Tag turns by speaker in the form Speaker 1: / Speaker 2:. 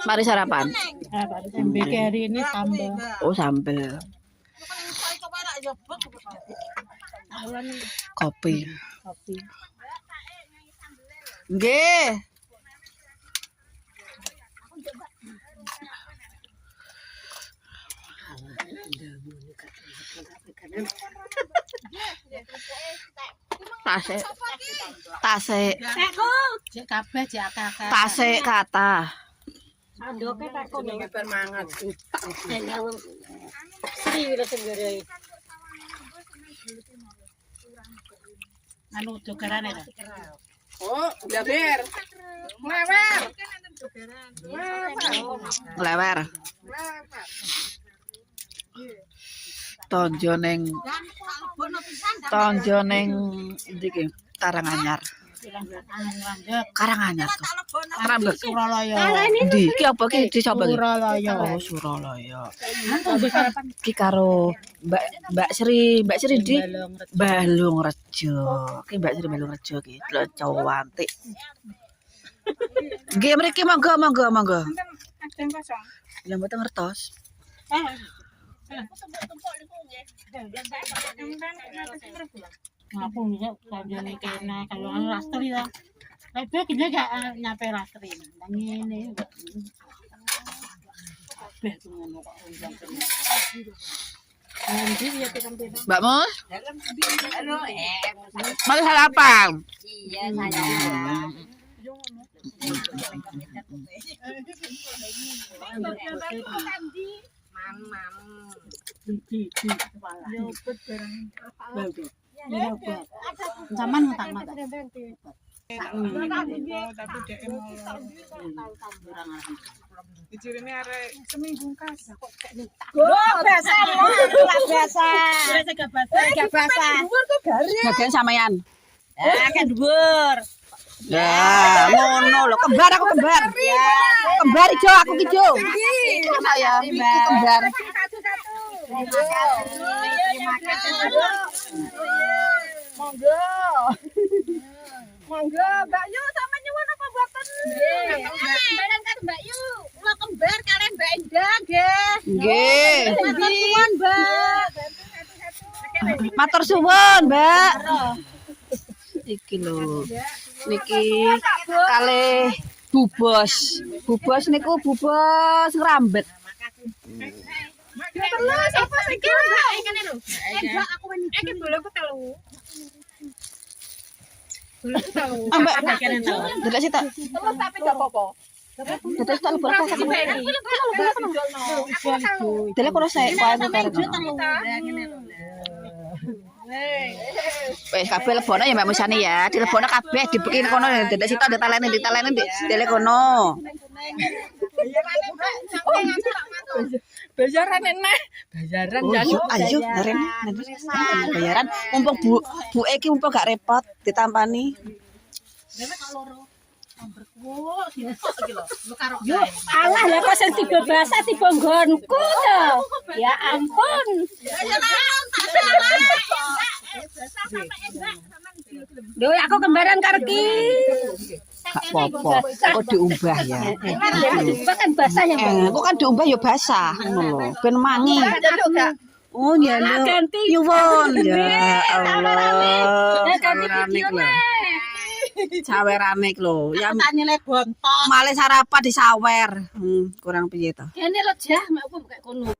Speaker 1: Mari sarapan.
Speaker 2: Tempe hari ini sambal.
Speaker 1: Oh, sambel. Kopi. Nggih. Tasik kata.
Speaker 2: Sandoke tak kono
Speaker 3: bermangat.
Speaker 2: Sri wis sendiri. Anu dogarane ta.
Speaker 3: Oh, blaber. Mlewer.
Speaker 1: Lewer. Tonjo ning ndi ki Karanganyar. Karanganyar tuh. Rambek
Speaker 2: Suralaya.
Speaker 1: Ndi ki apa ki desa apa ki?
Speaker 2: Suralaya.
Speaker 1: Oh, Suralaya. Ki karo Mbak Sri di Balungrejo. Ki Mbak Sri Balungrejo ki cantik. Nggih mriki monggo. Ya mboten ngertos.
Speaker 2: Aku bisa kanjane kena kalau anu rastri lah. Tapi kene gak nyampe rastri. Nang ngene. Kabeh ngono kok nanti dia tekan-tekan.
Speaker 1: Mbak Mus? Mari sarapan.
Speaker 3: Iya, saya.
Speaker 2: Zaman tak mata.
Speaker 3: Tapi DM Dicirine arek seminggu kas kok kayak
Speaker 2: Bahasa.
Speaker 1: Bagian sampean.
Speaker 2: Kan dhuwur.
Speaker 1: Ya, ngono lho, kembar aku kembar. Kembar ijo aku ki ijo. Iki saya, iki kembar.
Speaker 3: Monggo, Mbak Yu sampe nyuwun apa mboten? Nggih. Kembaran kan Mbak Yu. Kula kembar kalian Mbak Endah nggih.
Speaker 1: Nggih.
Speaker 3: Matur suwun, Mbak.
Speaker 1: Matur suwun, Mbak. Iki lho. Niki kalih bubos. Bubos niku bubos ngrambet.
Speaker 3: Terus apa iki, Mbak? Kene lho. Mbak aku wani. Iki bolehku telu.
Speaker 1: Mbak, delok sih tak.
Speaker 3: Terus tapi gak apa-apa.
Speaker 1: Terus tak lebur tak. Delok ora sik wae karo. Wes kabeh lebono ya Mbak Musani ya. Dilebono kabeh dibikin kono delok sitok ditaleni delok kono.
Speaker 3: Bayaran enak. Bayaran
Speaker 1: Ayo Ren. Bayaran mumpung Bu iki mumpung gak repot ditampani.
Speaker 2: Allah lah kok sing tiba basah tiba nggonku to. Ya ampun. Lho aku kembaran karo ki.
Speaker 1: Gak apa-apa. Kok diubah ya.
Speaker 2: Kan basah ya.
Speaker 1: Kok kan diubah ya basah ngono lho. Ben mangi. Oh ya lho. Nyuwun. Ya Allah. Sawerane iki lho. Ya
Speaker 2: Tanyele bontot.
Speaker 1: male sarapan disawer. Kurang piye to?
Speaker 2: Kene lho jah mek aku buka kono.